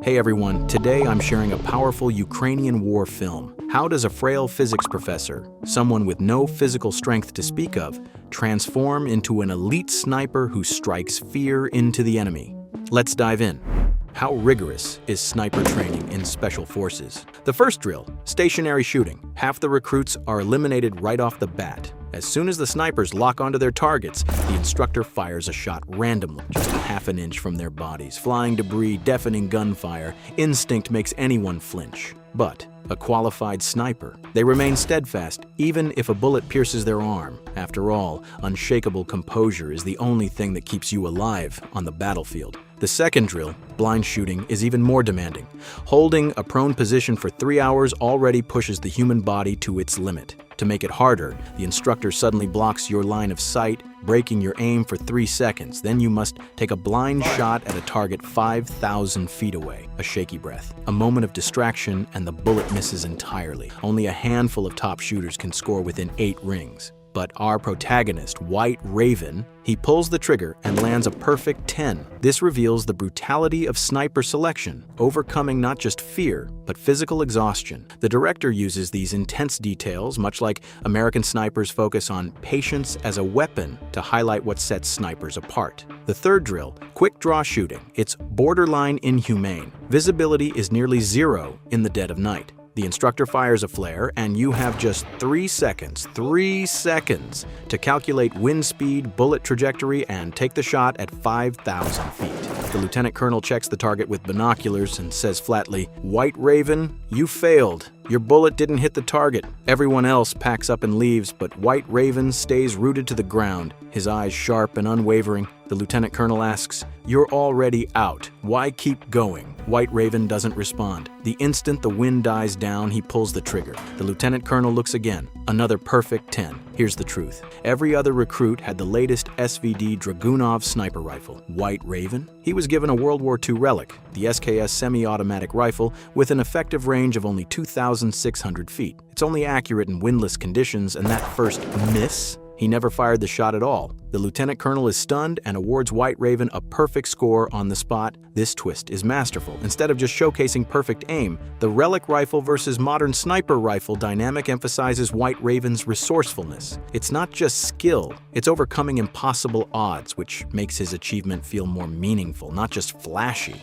Hey everyone, today I'm sharing a powerful Ukrainian war film. How does a frail physics professor, someone with no physical strength to speak of, transform into an elite sniper who strikes fear into the enemy? Let's dive in. How rigorous is sniper training in special forces? The first drill, stationary shooting. Half the recruits are eliminated right off the bat. As soon as the snipers lock onto their targets, the instructor fires a shot randomly, just a half an inch from their bodies. Flying debris, deafening gunfire, instinct makes anyone flinch. But a qualified sniper, they remain steadfast even if a bullet pierces their arm. After all, unshakable composure is the only thing that keeps you alive on the battlefield. The second drill, blind shooting, is even more demanding. Holding a prone position for 3 hours already pushes the human body to its limit. To make it harder, the instructor suddenly blocks your line of sight, breaking your aim for 3 seconds. Then you must take a blind shot at a target 5,000 feet away. A shaky breath, a moment of distraction, and the bullet misses entirely. Only a handful of top shooters can score within 8 rings. But our protagonist, White Raven, he pulls the trigger and lands a perfect 10. This reveals the brutality of sniper selection, overcoming not just fear, but physical exhaustion. The director uses these intense details, much like American snipers focus on patience as a weapon, to highlight what sets snipers apart. The third drill, quick draw shooting. It's borderline inhumane. Visibility is nearly zero in the dead of night. The instructor fires a flare, and you have just 3 seconds to calculate wind speed, bullet trajectory, and take the shot at 5,000 feet. The lieutenant colonel checks the target with binoculars and says flatly, "White Raven, you failed. Your bullet didn't hit the target." Everyone else packs up and leaves, but White Raven stays rooted to the ground, his eyes sharp and unwavering. The lieutenant colonel asks, "You're already out. Why keep going?" White Raven doesn't respond. The instant the wind dies down, he pulls the trigger. The lieutenant colonel looks again. Another perfect 10. Here's the truth. Every other recruit had the latest SVD Dragunov sniper rifle. White Raven? He was given a World War II relic, the SKS semi-automatic rifle with an effective range of only 2,600 feet. It's only accurate in windless conditions, and that first miss? He never fired the shot at all. The lieutenant colonel is stunned and awards White Raven a perfect score on the spot. This twist is masterful. Instead of just showcasing perfect aim, the relic rifle versus modern sniper rifle dynamic emphasizes White Raven's resourcefulness. It's not just skill, it's overcoming impossible odds, which makes his achievement feel more meaningful, not just flashy.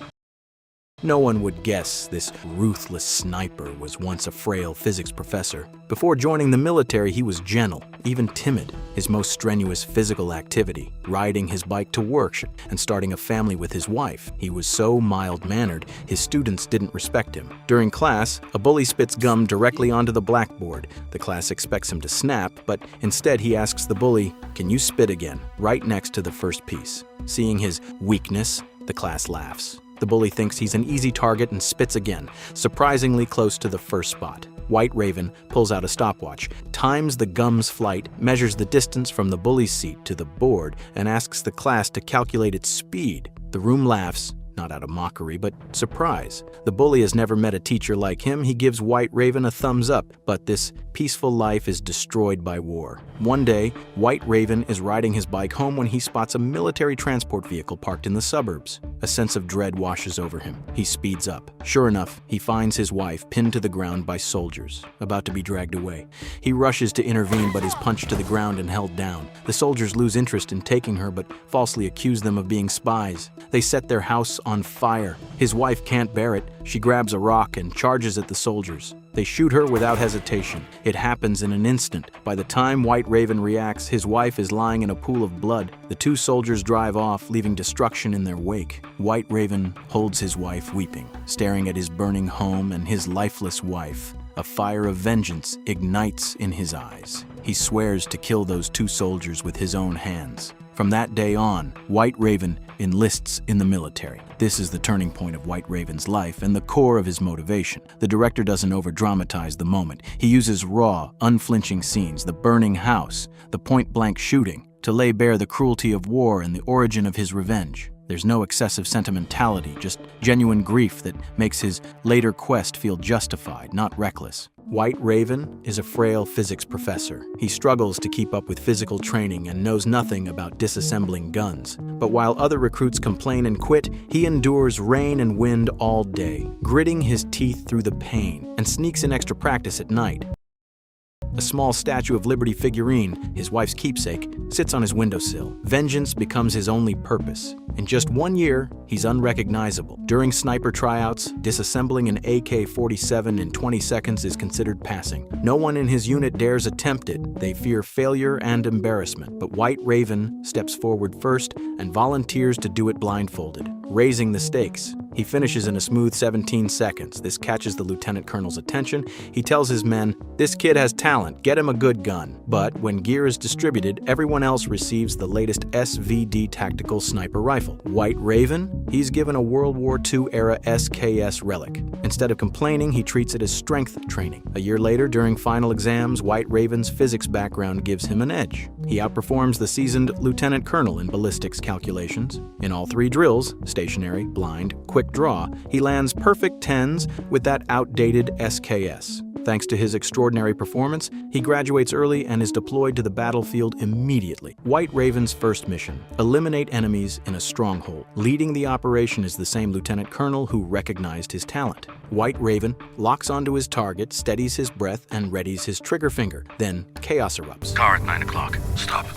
No one would guess this ruthless sniper was once a frail physics professor. Before joining the military, he was gentle, even timid. His most strenuous physical activity, riding his bike to work and starting a family with his wife. He was so mild-mannered, his students didn't respect him. During class, a bully spits gum directly onto the blackboard. The class expects him to snap, but instead he asks the bully, "Can you spit again?" right next to the first piece. Seeing his weakness, the class laughs. The bully thinks he's an easy target and spits again, surprisingly close to the first spot. White Raven pulls out a stopwatch, times the gum's flight, measures the distance from the bully's seat to the board, and asks the class to calculate its speed. The room laughs, not out of mockery, but surprise. The bully has never met a teacher like him. He gives White Raven a thumbs up, but this peaceful life is destroyed by war. One day, White Raven is riding his bike home when he spots a military transport vehicle parked in the suburbs. A sense of dread washes over him. He speeds up. Sure enough, he finds his wife pinned to the ground by soldiers, about to be dragged away. He rushes to intervene, but is punched to the ground and held down. The soldiers lose interest in taking her, but falsely accuse them of being spies. They set their house on fire. His wife can't bear it. She grabs a rock and charges at the soldiers. They shoot her without hesitation. It happens in an instant. By the time White Raven reacts, his wife is lying in a pool of blood. The 2 soldiers drive off, leaving destruction in their wake. White Raven holds his wife weeping, staring at his burning home and his lifeless wife. A fire of vengeance ignites in his eyes. He swears to kill those 2 soldiers with his own hands. From that day on, White Raven enlists in the military. This is the turning point of White Raven's life and the core of his motivation. The director doesn't over-dramatize the moment. He uses raw, unflinching scenes, the burning house, the point-blank shooting, to lay bare the cruelty of war and the origin of his revenge. There's no excessive sentimentality, just genuine grief that makes his later quest feel justified, not reckless. White Raven is a frail physics professor. He struggles to keep up with physical training and knows nothing about disassembling guns. But while other recruits complain and quit, he endures rain and wind all day, gritting his teeth through the pain, and sneaks in extra practice at night. A small Statue of Liberty figurine, his wife's keepsake, sits on his windowsill. Vengeance becomes his only purpose. In just 1 year, he's unrecognizable. During sniper tryouts, disassembling an AK-47 in 20 seconds is considered passing. No one in his unit dares attempt it. They fear failure and embarrassment. But White Raven steps forward first and volunteers to do it blindfolded, raising the stakes. He finishes in a smooth 17 seconds. This catches the lieutenant colonel's attention. He tells his men, "This kid has talent, get him a good gun." But when gear is distributed, everyone else receives the latest SVD tactical sniper rifle. White Raven? He's given a World War II-era SKS relic. Instead of complaining, he treats it as strength training. A year later, during final exams, White Raven's physics background gives him an edge. He outperforms the seasoned lieutenant colonel in ballistics calculations. In all 3 drills, stationary, blind, quick draw, he lands perfect 10s with that outdated SKS. Thanks to his extraordinary performance, he graduates early and is deployed to the battlefield immediately. White Raven's first mission: eliminate enemies in a stronghold. Leading the operation is the same lieutenant colonel who recognized his talent. White Raven locks onto his target, steadies his breath, and readies his trigger finger. Then chaos erupts. Car at 9 o'clock. Stop.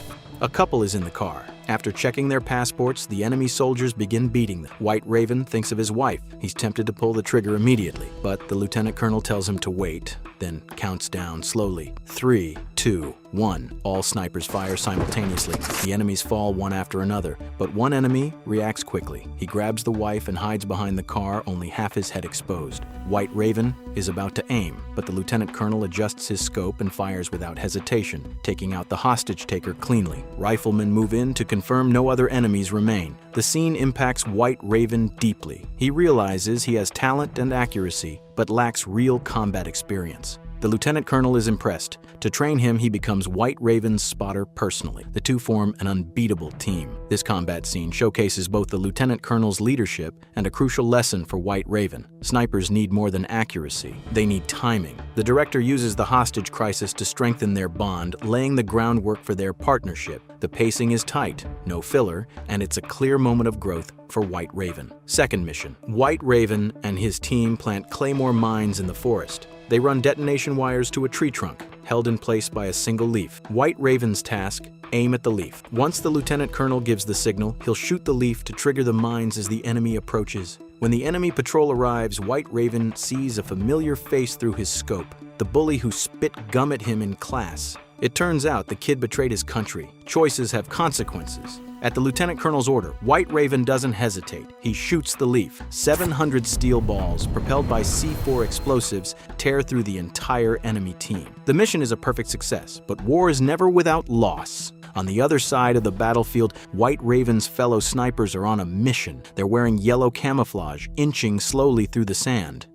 A couple is in the car. After checking their passports, the enemy soldiers begin beating them. White Raven thinks of his wife. He's tempted to pull the trigger immediately, but the lieutenant colonel tells him to wait, then counts down slowly. 3, 2, 1. All snipers fire simultaneously. The enemies fall one after another, but one enemy reacts quickly. He grabs the wife and hides behind the car, only half his head exposed. White Raven is about to aim, but the lieutenant colonel adjusts his scope and fires without hesitation, taking out the hostage taker cleanly. Riflemen move in to confirm no other enemies remain. The scene impacts White Raven deeply. He realizes he has talent and accuracy, but lacks real combat experience. The lieutenant colonel is impressed. To train him, he becomes White Raven's spotter personally. The two form an unbeatable team. This combat scene showcases both the lieutenant colonel's leadership and a crucial lesson for White Raven. Snipers need more than accuracy. They need timing. The director uses the hostage crisis to strengthen their bond, laying the groundwork for their partnership. The pacing is tight, no filler, and it's a clear moment of growth for White Raven. Second mission: White Raven and his team plant claymore mines in the forest. They run detonation wires to a tree trunk, held in place by a single leaf. White Raven's task: aim at the leaf. Once the lieutenant colonel gives the signal, he'll shoot the leaf to trigger the mines as the enemy approaches. When the enemy patrol arrives, White Raven sees a familiar face through his scope, the bully who spit gum at him in class. It turns out the kid betrayed his country. Choices have consequences. At the lieutenant colonel's order, White Raven doesn't hesitate. He shoots the leaf. 700 steel balls, propelled by C4 explosives, tear through the entire enemy team. The mission is a perfect success, but war is never without loss. On the other side of the battlefield, White Raven's fellow snipers are on a mission. They're wearing yellow camouflage, inching slowly through the sand.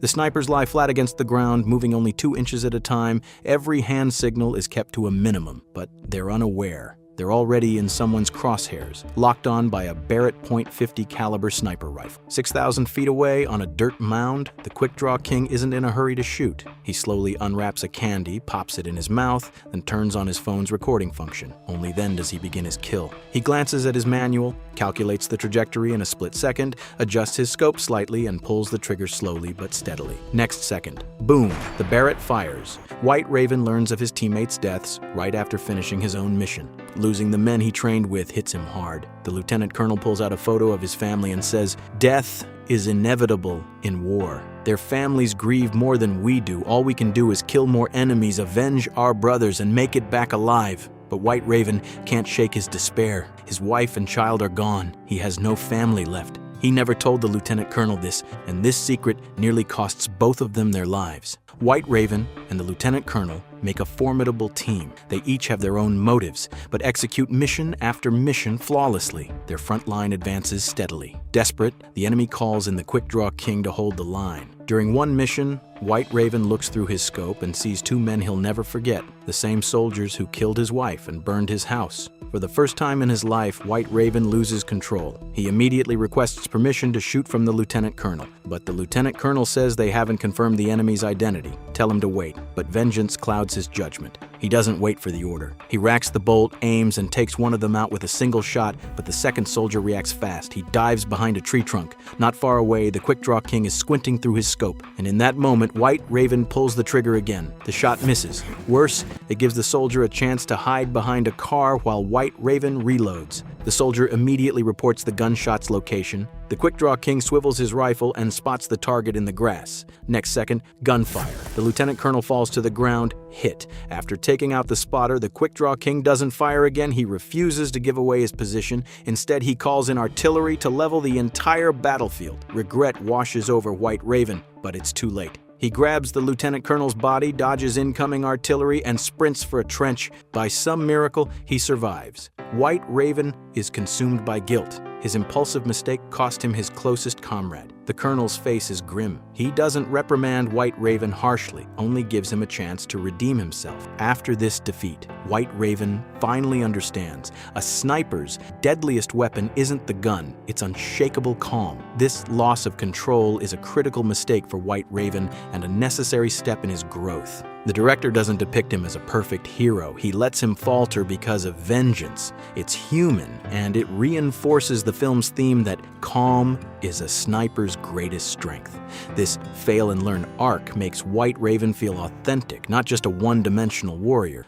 The snipers lie flat against the ground, moving only 2 inches at a time. Every hand signal is kept to a minimum, but they're unaware. They're already in someone's crosshairs, locked on by a Barrett .50 caliber sniper rifle. 6,000 feet away on a dirt mound, the quick-draw king isn't in a hurry to shoot. He slowly unwraps a candy, pops it in his mouth, then turns on his phone's recording function. Only then does he begin his kill. He glances at his manual, calculates the trajectory in a split second, adjusts his scope slightly, and pulls the trigger slowly but steadily. Next second, boom, the Barrett fires. White Raven learns of his teammates' deaths right after finishing his own mission. Losing the men he trained with hits him hard. The lieutenant colonel pulls out a photo of his family and says, "Death is inevitable in war. Their families grieve more than we do. All we can do is kill more enemies, avenge our brothers, and make it back alive." But White Raven can't shake his despair. His wife and child are gone. He has no family left. He never told the lieutenant colonel this, and this secret nearly costs both of them their lives. White Raven and the lieutenant colonel make a formidable team. They each have their own motives, but execute mission after mission flawlessly. Their front line advances steadily. Desperate, the enemy calls in the quick-draw king to hold the line. During one mission, White Raven looks through his scope and sees 2 men he'll never forget, the same soldiers who killed his wife and burned his house. For the first time in his life, White Raven loses control. He immediately requests permission to shoot from the lieutenant colonel, but the lieutenant colonel says they haven't confirmed the enemy's identity. Tell him to wait, but vengeance clouds his judgment. He doesn't wait for the order. He racks the bolt, aims, and takes one of them out with a single shot, but the second soldier reacts fast. He dives behind a tree trunk. Not far away, the Quick-Draw King is squinting through his scope, and in that moment, White Raven pulls the trigger again. The shot misses. Worse, it gives the soldier a chance to hide behind a car while White Raven reloads. The soldier immediately reports the gunshot's location. The Quick-Draw King swivels his rifle and spots the target in the grass. Next second, gunfire. The lieutenant colonel falls to the ground, hit. After taking out the spotter, the Quick-Draw King doesn't fire again. He refuses to give away his position. Instead, he calls in artillery to level the entire battlefield. Regret washes over White Raven, but it's too late. He grabs the lieutenant colonel's body, dodges incoming artillery, and sprints for a trench. By some miracle, he survives. White Raven is consumed by guilt. His impulsive mistake cost him his closest comrade. The colonel's face is grim. He doesn't reprimand White Raven harshly, only gives him a chance to redeem himself. After this defeat, White Raven finally understands a sniper's deadliest weapon isn't the gun, it's unshakable calm. This loss of control is a critical mistake for White Raven and a necessary step in his growth. The director doesn't depict him as a perfect hero. He lets him falter because of vengeance. It's human, and it reinforces the film's theme that calm is a sniper's greatest strength. This fail-and-learn arc makes White Raven feel authentic, not just a one-dimensional warrior.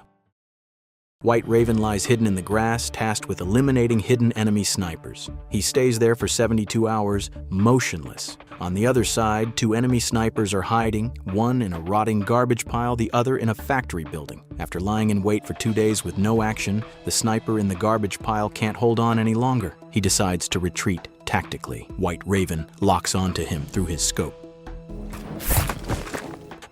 White Raven lies hidden in the grass, tasked with eliminating hidden enemy snipers. He stays there for 72 hours, motionless. On the other side, 2 enemy snipers are hiding, one in a rotting garbage pile, the other in a factory building. After lying in wait for 2 days with no action, the sniper in the garbage pile can't hold on any longer. He decides to retreat tactically. White Raven locks onto him through his scope.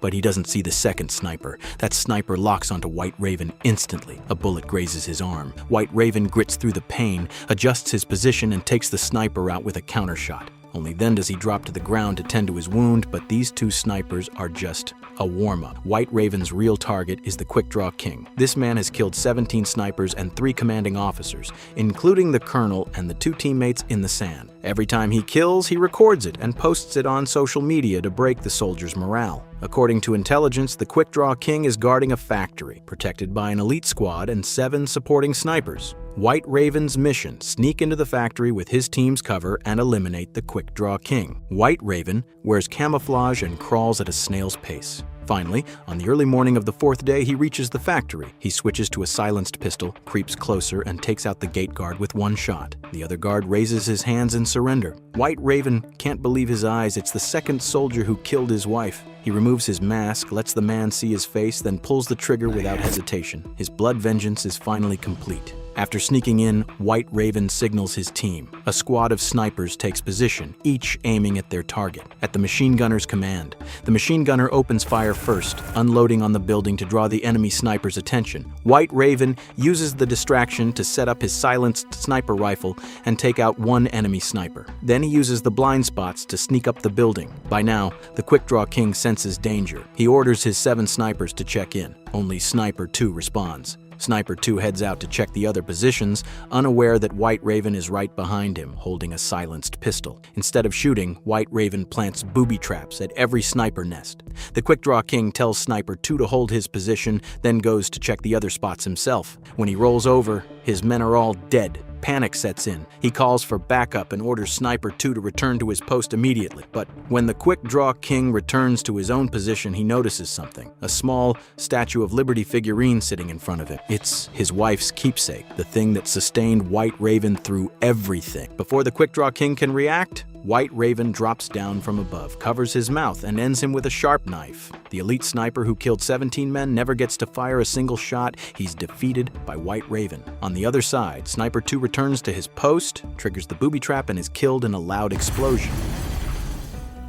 But he doesn't see the second sniper. That sniper locks onto White Raven instantly. A bullet grazes his arm. White Raven grits through the pain, adjusts his position, and takes the sniper out with a countershot. Only then does he drop to the ground to tend to his wound, but these 2 snipers are just a warm-up. White Raven's real target is the Quick-Draw King. This man has killed 17 snipers and 3 commanding officers, including the colonel and the 2 teammates in the sand. Every time he kills, he records it and posts it on social media to break the soldiers' morale. According to intelligence, the Quick-Draw King is guarding a factory, protected by an elite squad and 7 supporting snipers. White Raven's mission: sneak into the factory with his team's cover and eliminate the Quick-Draw King. White Raven wears camouflage and crawls at a snail's pace. Finally, on the early morning of the 4th day, he reaches the factory. He switches to a silenced pistol, creeps closer, and takes out the gate guard with 1 shot. The other guard raises his hands in surrender. White Raven can't believe his eyes. It's the second soldier who killed his wife. He removes his mask, lets the man see his face, then pulls the trigger without hesitation. His blood vengeance is finally complete. After sneaking in, White Raven signals his team. A squad of snipers takes position, each aiming at their target. At the machine gunner's command, the machine gunner opens fire first, unloading on the building to draw the enemy sniper's attention. White Raven uses the distraction to set up his silenced sniper rifle and take out 1 enemy sniper. Then he uses the blind spots to sneak up the building. By now, the Quick-Draw King senses danger. He orders his 7 snipers to check in. Only Sniper 2 responds. Sniper 2 heads out to check the other positions, unaware that White Raven is right behind him, holding a silenced pistol. Instead of shooting, White Raven plants booby traps at every sniper nest. The Quick-Draw King tells Sniper 2 to hold his position, then goes to check the other spots himself. When he rolls over, his men are all dead. Panic sets in. He calls for backup and orders Sniper 2 to return to his post immediately. But when the Quick-Draw King returns to his own position, he notices something. A small Statue of Liberty figurine sitting in front of him. It's his wife's keepsake, the thing that sustained White Raven through everything. Before the Quick-Draw King can react, White Raven drops down from above, covers his mouth, and ends him with a sharp knife. The elite sniper who killed 17 men never gets to fire a single shot. He's defeated by White Raven. On the other side, Sniper 2 returns to his post, triggers the booby trap, and is killed in a loud explosion.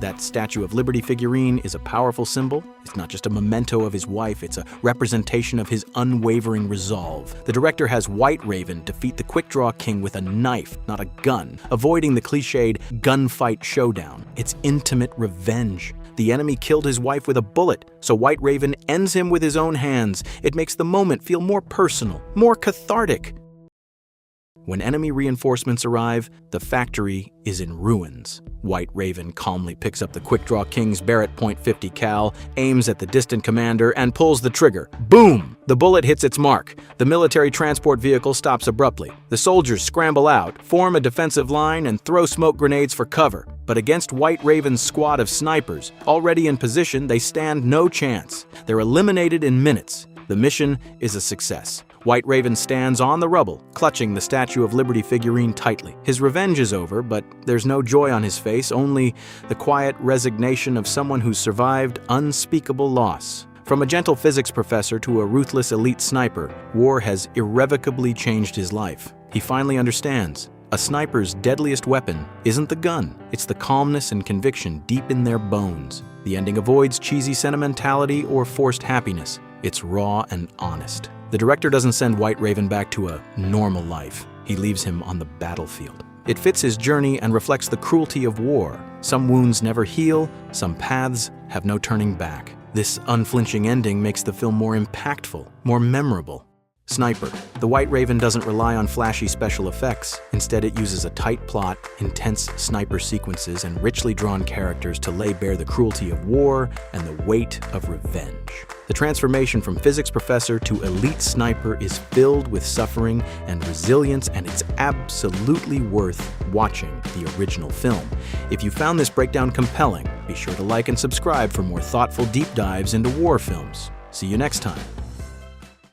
That Statue of Liberty figurine is a powerful symbol. It's not just a memento of his wife, it's a representation of his unwavering resolve. The director has White Raven defeat the Quick-Draw King with a knife, not a gun, avoiding the cliched gunfight showdown. It's intimate revenge. The enemy killed his wife with a bullet, so White Raven ends him with his own hands. It makes the moment feel more personal, more cathartic. When enemy reinforcements arrive, the factory is in ruins. White Raven calmly picks up the quick-draw King's Barrett .50 cal, aims at the distant commander, and pulls the trigger. Boom! The bullet hits its mark. The military transport vehicle stops abruptly. The soldiers scramble out, form a defensive line, and throw smoke grenades for cover. But against White Raven's squad of snipers, already in position, they stand no chance. They're eliminated in minutes. The mission is a success. White Raven stands on the rubble, clutching the Statue of Liberty figurine tightly. His revenge is over, but there's no joy on his face, only the quiet resignation of someone who's survived unspeakable loss. From a gentle physics professor to a ruthless elite sniper, war has irrevocably changed his life. He finally understands. A sniper's deadliest weapon isn't the gun, it's the calmness and conviction deep in their bones. The ending avoids cheesy sentimentality or forced happiness. It's raw and honest. The director doesn't send White Raven back to a normal life. He leaves him on the battlefield. It fits his journey and reflects the cruelty of war. Some wounds never heal, some paths have no turning back. This unflinching ending makes the film more impactful, more memorable. Sniper. The White Raven doesn't rely on flashy special effects. Instead, it uses a tight plot, intense sniper sequences, and richly drawn characters to lay bare the cruelty of war and the weight of revenge. The transformation from physics professor to elite sniper is filled with suffering and resilience, and it's absolutely worth watching the original film. If you found this breakdown compelling, be sure to like and subscribe for more thoughtful deep dives into war films. See you next time.